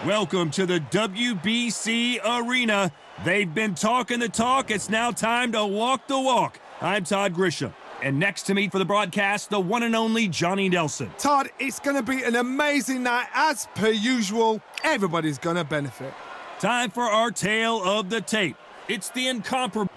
Welcome to the WBC Arena. They've been talking the talk. It's now time to walk the walk. I'm Todd Grisham. And next to me for the broadcast, the one and only Johnny Nelson. Todd, it's going to be an amazing night. As per usual, everybody's going to benefit. Time for our tale of the tape. It's the incomparable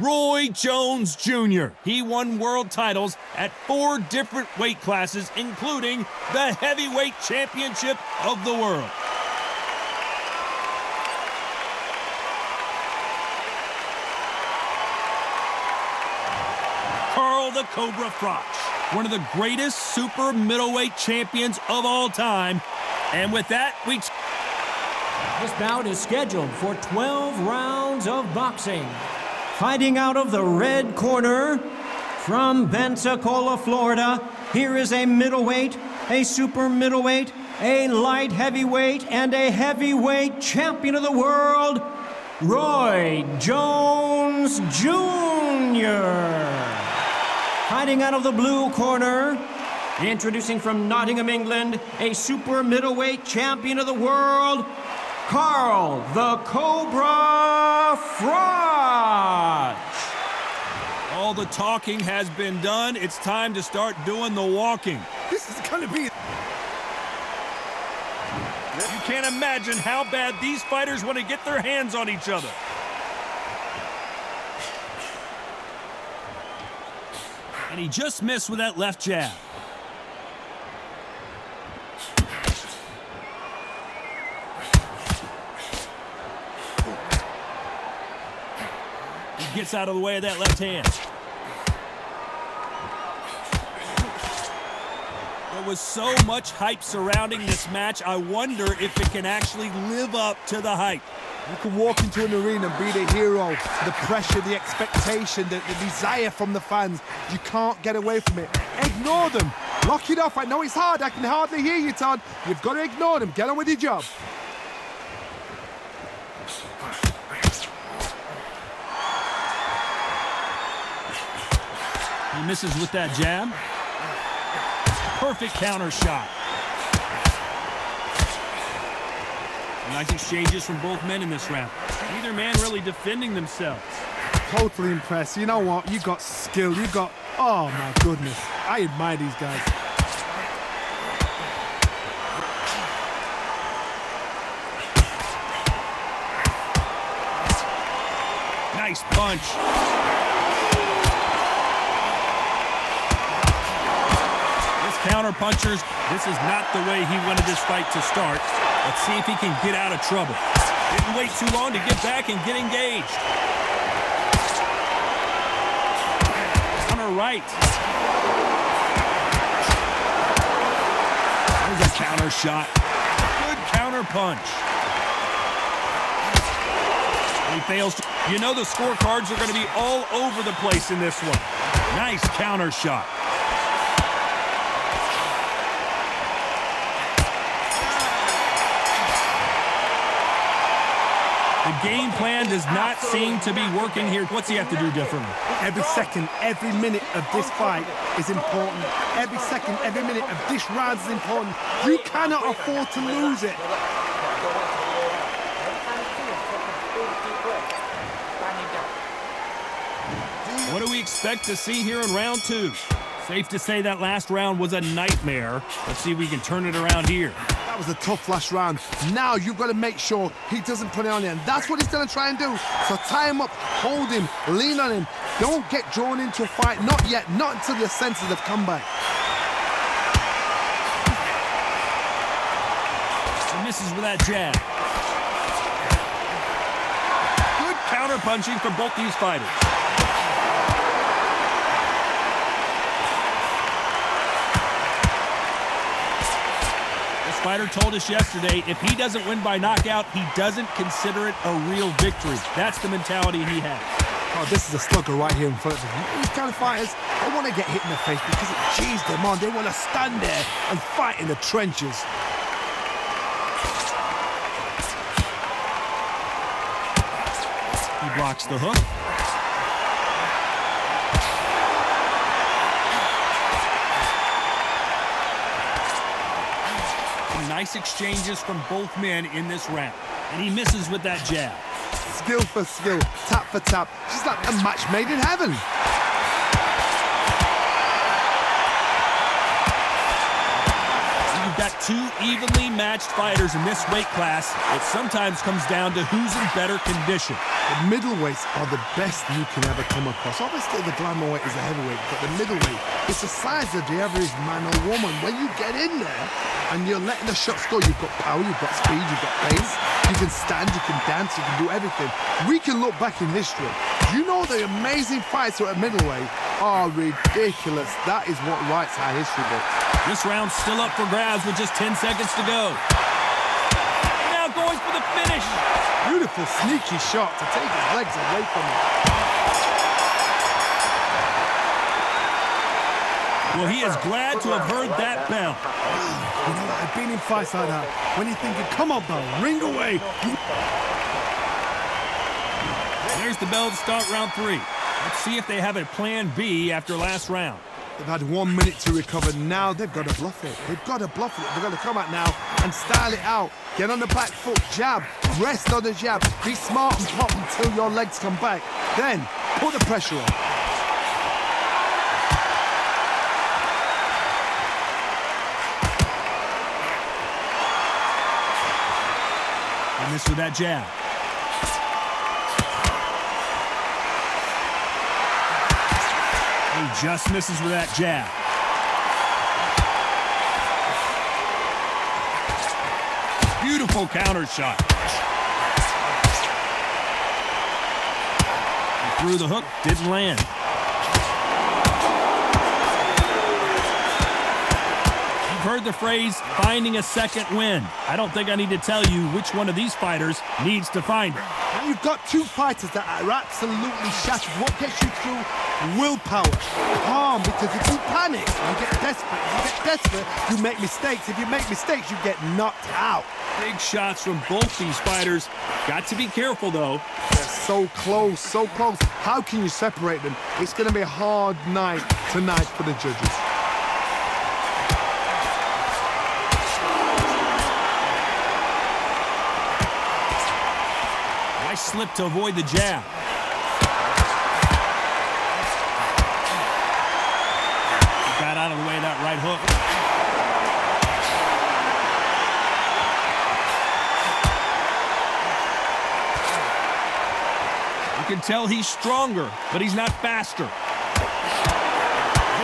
Roy Jones Jr. He won world titles at 4 different weight classes, including the heavyweight championship of the world. Carl the Cobra Froch, one of the greatest super middleweight champions of all time. And with that, This bout is scheduled for 12 rounds of boxing. Fighting out of the red corner, from Pensacola, Florida, here is a middleweight, a super middleweight, a light heavyweight, and a heavyweight champion of the world, Roy Jones Jr. Fighting out of the blue corner, introducing from Nottingham, England, a super middleweight champion of the world, Carl the Cobra Froch. all the talking has been done. It's time to start doing the walking. This is going to be... You can't imagine how bad these fighters want to get their hands on each other. And he just missed with that left jab. He gets out of the way of that left hand. There was so much hype surrounding this match, I wonder if it can actually live up to the hype. You can walk into an arena and be the hero. The pressure, the expectation, the desire from the fans. You can't get away from it. Ignore them. Lock it off. I know it's hard. I can hardly hear you, Todd. You've got to ignore them. Get on with your job. He misses with that jab. Perfect counter shot. Nice exchanges from both men in this round. Neither man really defending themselves. Totally impressed. You know what? You got skill. You got... Oh, my goodness. I admire these guys. Nice punch. Counter-punchers, this is not the way he wanted this fight to start. Let's see if he can get out of trouble. Didn't wait too long to get back and get engaged. Counter right. There's a counter shot. Good counter punch. He fails to... You know the scorecards are going to be all over the place in this one. Nice counter shot. The game plan does not seem to be working here. What's he have to do differently? Every second, every minute of this fight is important. Every second, every minute of this round is important. You cannot afford to lose it. What do we expect to see here in round 2? Safe to say that last round was a nightmare. Let's see if we can turn it around here. That was a tough last round. Now you've got to make sure he doesn't put it on you, and that's what he's going to try and do. So tie him up, hold him, lean on him. Don't get drawn into a fight. Not yet. Not until your senses have come back. He misses with that jab. Good counter punching from both these fighters. Fighter told us yesterday, if he doesn't win by knockout, he doesn't consider it a real victory. That's the mentality he has. Oh, this is a slugger right here in front of him. These kind of fighters, they want to get hit in the face because it cheers them on. They want to stand there and fight in the trenches. He blocks the hook. nice exchanges from both men in this round. And he misses with that jab. Skill for skill, tap for tap. She's like a match made in heaven. You've got two evenly matched fighters in this weight class. It sometimes comes down to who's in better condition. The middleweights are the best you can ever come across. Obviously, the glamour weight is a heavyweight, but the middleweight, it's the size of the average man or woman. When you get in there and you're letting the shots go, you've got power, you've got speed, you've got pace, you can stand, you can dance, you can do everything. We can look back in history. You know the amazing fights at middleweight are ridiculous. That is what writes our history books. This round's still up for grabs with just 10 seconds to go. Now going for the finish. Beautiful, sneaky shot to take his legs away from him. Well, he is glad to have heard that bell. You know, I've been in fights like that. When you're thinking, come on, bell, ring away. There's the bell to start round 3. Let's see if they have a plan B after last round. They've had 1 minute to recover. Now they've got to bluff it. They've got to bluff it. They've got to come out now and style it out. Get on the back foot, jab, rest on the jab. Be smart and pop until your legs come back. Then put the pressure on. And this with that jab. He just misses with that jab. Beautiful counter shot. He threw the hook, didn't land. You've heard the phrase, finding a second win. I don't think I need to tell you which one of these fighters needs to find it. And you've got two fighters that are absolutely shattered. What gets you through? Willpower. Calm, because if you panic, you get desperate. If you get desperate, you make mistakes. If you make mistakes, you get knocked out. Big shots from both these fighters. Got to be careful, though. They're so close, so close. How can you separate them? It's going to be a hard night tonight for the judges. Nice slip to avoid the jab. Got out of the way of that right hook. You can tell he's stronger, but he's not faster.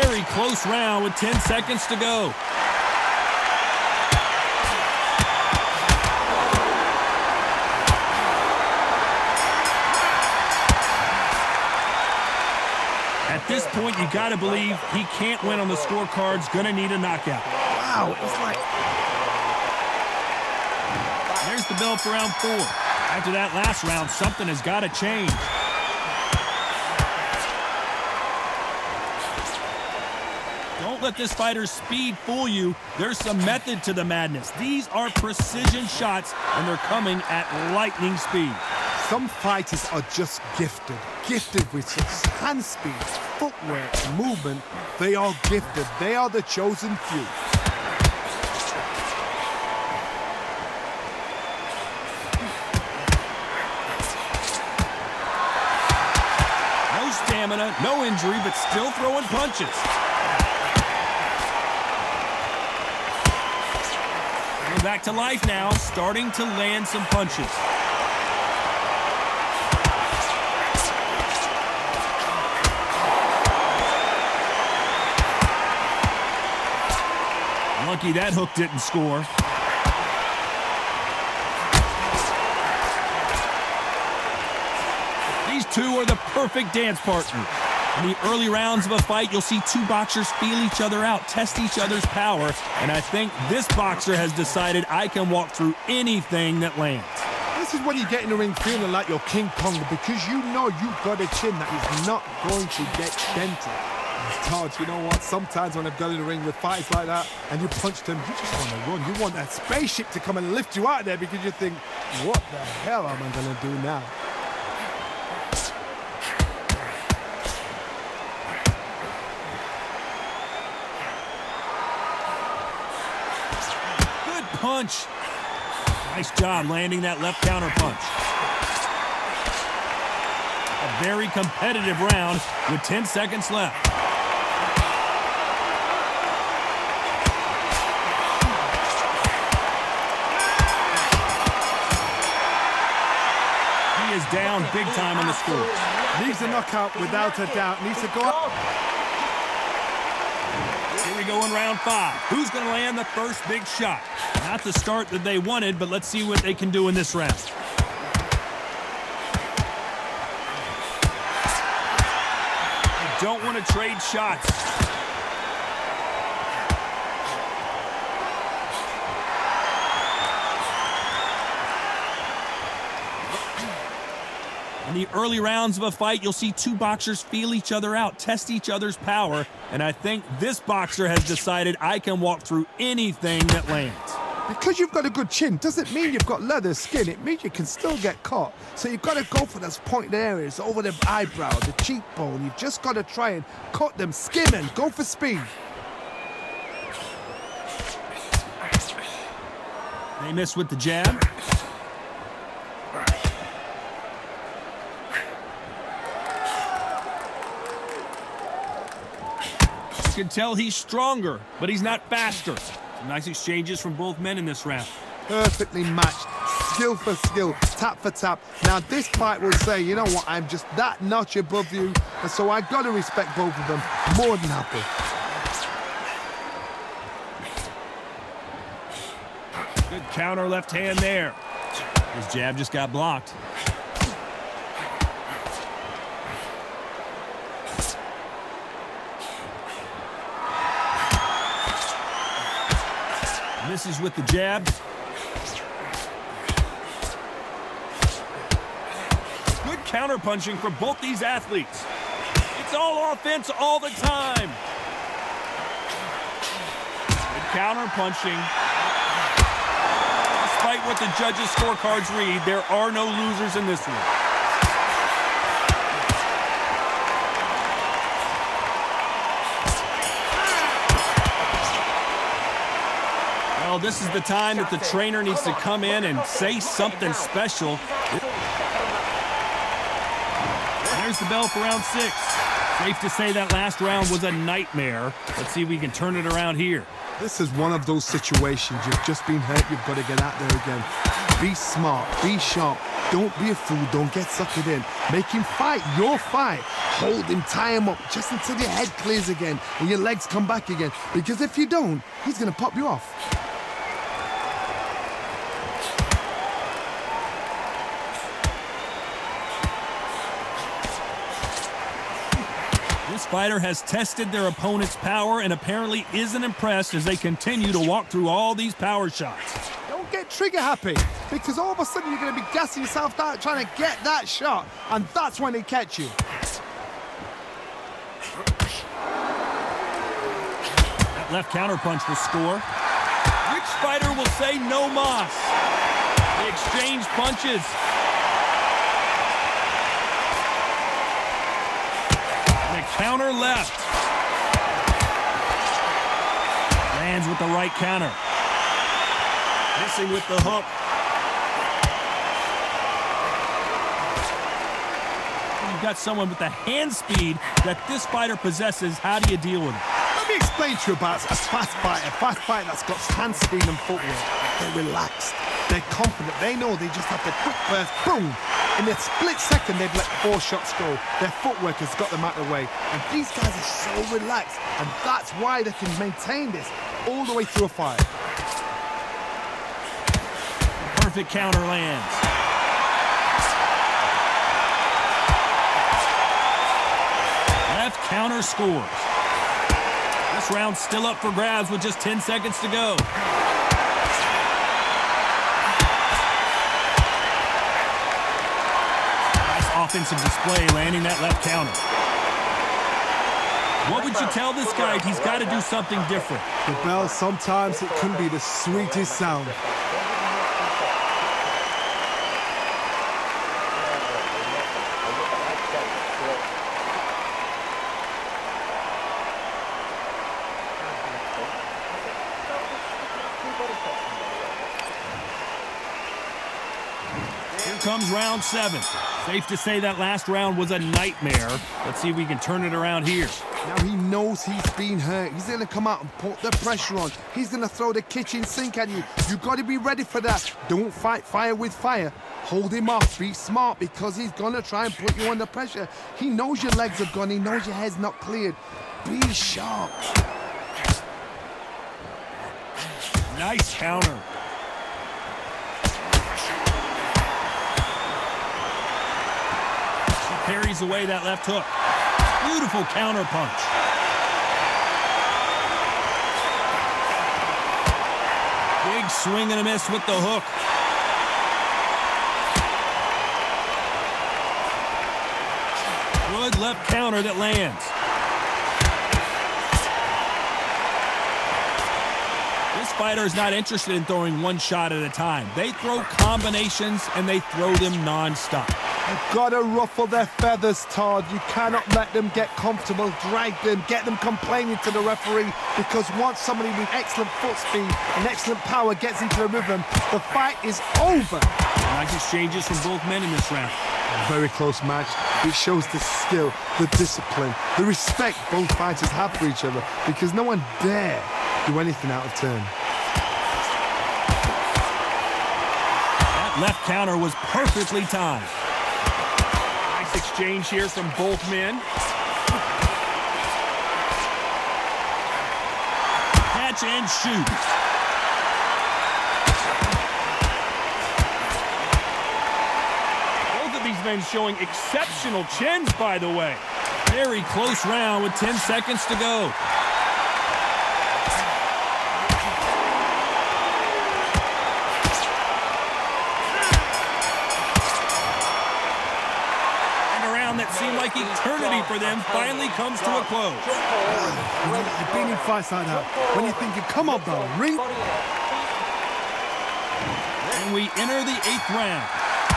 Very close round with 10 seconds to go. At this point, you gotta believe he can't win on the scorecards, gonna need a knockout. Wow, it's like... There's the bell for round 4. After that last round, something has gotta change. Don't let this fighter's speed fool you. There's some method to the madness. These are precision shots, and they're coming at lightning speed. Some fighters are just gifted. Gifted with such hand speed, footwork, movement. They are gifted. They are the chosen few. No stamina, no injury, but still throwing punches. Coming back to life now, starting to land some punches. Lucky that hook didn't score. These two are the perfect dance partners. In the early rounds of a fight, you'll see two boxers feel each other out, test each other's power, and I think this boxer has decided I can walk through anything that lands. This is when you get in the ring feeling like you're King Kong, because you know you've got a chin that is not going to get dented. Todd, you know what? Sometimes when I've got in the ring with fighters like that and you punch them, you just want to run. You want that spaceship to come and lift you out of there because you think, what the hell am I going to do now? punch. Nice job landing that left counter punch. A very competitive round with 10 seconds left. He is down big time on the score. Needs a knockout without a doubt. Needs to go up. Here we go in round 5. Who's going to land the first big shot? Not the start that they wanted, but let's see what they can do in this round. They don't want to trade shots. In the early rounds of a fight, you'll see two boxers feel each other out, test each other's power, and I think this boxer has decided I can walk through anything that lands. Because you've got a good chin doesn't mean you've got leather skin. It means you can still get caught. So you've got to go for those pointed areas, over the eyebrow, the cheekbone. You've just got to try and cut them, skim and go for speed. They miss with the jab. You can tell he's stronger, but he's not faster. Some nice exchanges from both men in this round. Perfectly matched, skill for skill, tap for tap. Now this fight will say, you know what, I'm just that notch above you, and so I got to respect both of them. More than happy. Good counter left hand there. His jab just got blocked. Misses with the jab. Good counter punching for both these athletes. It's all offense all the time. Good counter punching. Despite what the judges' scorecards read, there are no losers in this one. Well, this is the time that the trainer needs to come in and say something special. There's the bell for round 6. Safe to say that last round was a nightmare. Let's see if we can turn it around here. This is one of those situations. You've just been hurt. You've got to get out there again. Be smart. Be sharp. Don't be a fool. Don't get suckered in. Make him fight your fight. Hold him, tie him up just until your head clears again and your legs come back again. Because if you don't, he's going to pop you off. This fighter has tested their opponent's power and apparently isn't impressed as they continue to walk through all these power shots. Don't get trigger happy, because all of a sudden you're going to be gassing yourself out trying to get that shot, and that's when they catch you. That left counter punch will score. Which fighter will say no mas? They exchange punches. Counter left. Lands with the right counter. Missing with the hook. You've got someone with the hand speed that this fighter possesses. How do you deal with it? Let me explain to you about a fast fighter. A fast fighter that's got hand speed and footwork. They're relaxed. They're confident. They know they just have to quick burst. Boom! In a split second, they've let 4 shots go. Their footwork has got them out of the way. And these guys are so relaxed. And that's why they can maintain this all the way through a fight. Perfect counter lands. Left counter scores. This round's still up for grabs with just 10 seconds to go. Offensive display, landing that left counter. What would you tell this guy if he's got to do something different? The bell, sometimes it can be the sweetest sound. comes round 7. Safe to say that last round was a nightmare. Let's see if we can turn it around here. Now he knows he's been hurt. He's going to come out and put the pressure on. He's going to throw the kitchen sink at you. You've got to be ready for that. Don't fight fire with fire. Hold him off. Be smart because he's going to try and put you under pressure. He knows your legs are gone. He knows your head's not cleared. Be sharp. Nice counter. She parries away that left hook. Beautiful counter punch. Big swing and a miss with the hook. Good left counter that lands. This fighter is not interested in throwing one shot at a time. They throw combinations and they throw them non-stop. You've got to ruffle their feathers, Todd. You cannot let them get comfortable, drag them, get them complaining to the referee, because once somebody with excellent foot speed and excellent power gets into the rhythm, the fight is over. Nice exchanges from both men in this round. A very close match. It shows the skill, the discipline, the respect both fighters have for each other, because no one dare do anything out of turn. That left counter was perfectly timed. Exchange here from both men. Catch and shoot. Both of these men showing exceptional chins, by the way. Very close round with 10 seconds to go. That seemed like eternity for them finally comes to a close. You've been in fights like that when you're thinking, come on, bro, ring. And we enter the 8th round.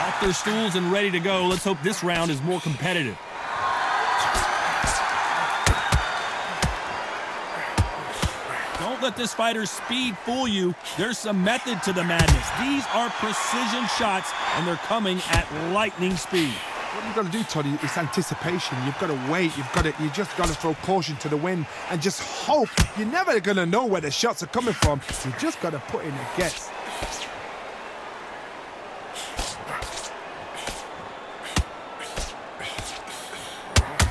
Off their stools and ready to go. Let's hope this round is more competitive. Don't let this fighter's speed fool you. There's some method to the madness. These are precision shots, and they're coming at lightning speed. What you've got to do, Toddy, is anticipation. You've got to wait. You just got to throw caution to the wind and just hope. You're never going to know where the shots are coming from. You just got to put in a guess.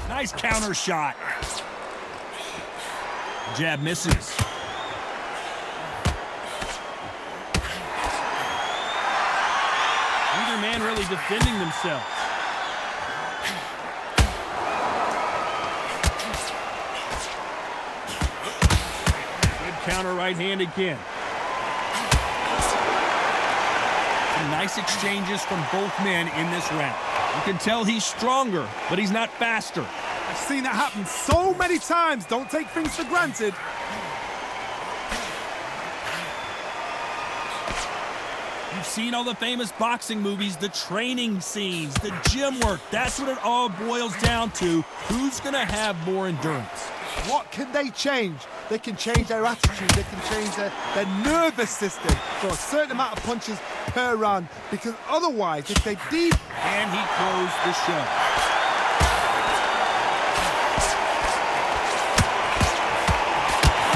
Nice counter shot. Jab misses. Neither man really defending themselves. Counter right hand again. Some nice exchanges from both men in this round. You can tell he's stronger, but he's not faster. I've seen it happen so many times. Don't take things for granted. You've seen all the famous boxing movies, the training scenes, the gym work. That's what it all boils down to. Who's going to have more endurance? What can they change? They can change their attitude. They can change their nervous system for a certain amount of punches per round. Because otherwise, if they did... And he closed the show.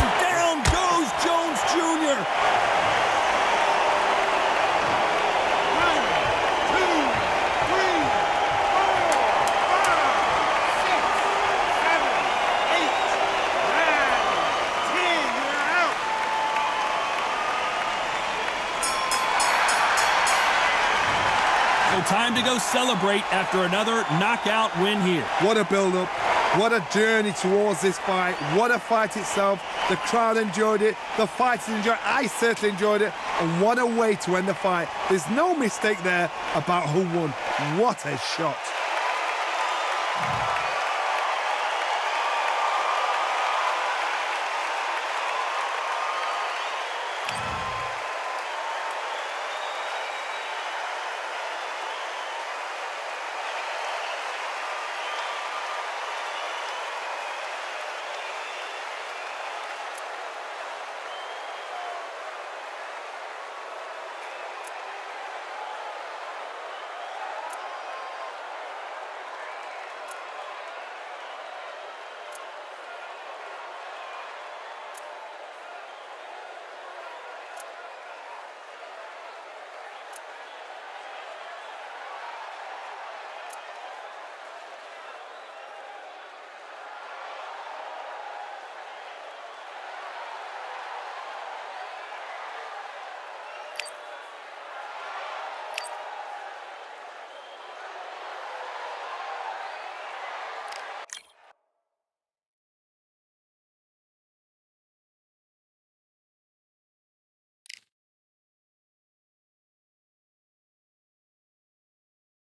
And down goes Jones Jr. 1, 2, 3, 4, 5, 6, 7, 8, 9, 10, you're out. Time to go celebrate after another knockout win here. What a build-up. What a journey towards this fight. What a fight itself. The crowd enjoyed it. The fighters enjoyed it. I certainly enjoyed it. And what a way to end the fight. There's no mistake there about who won. What a shot.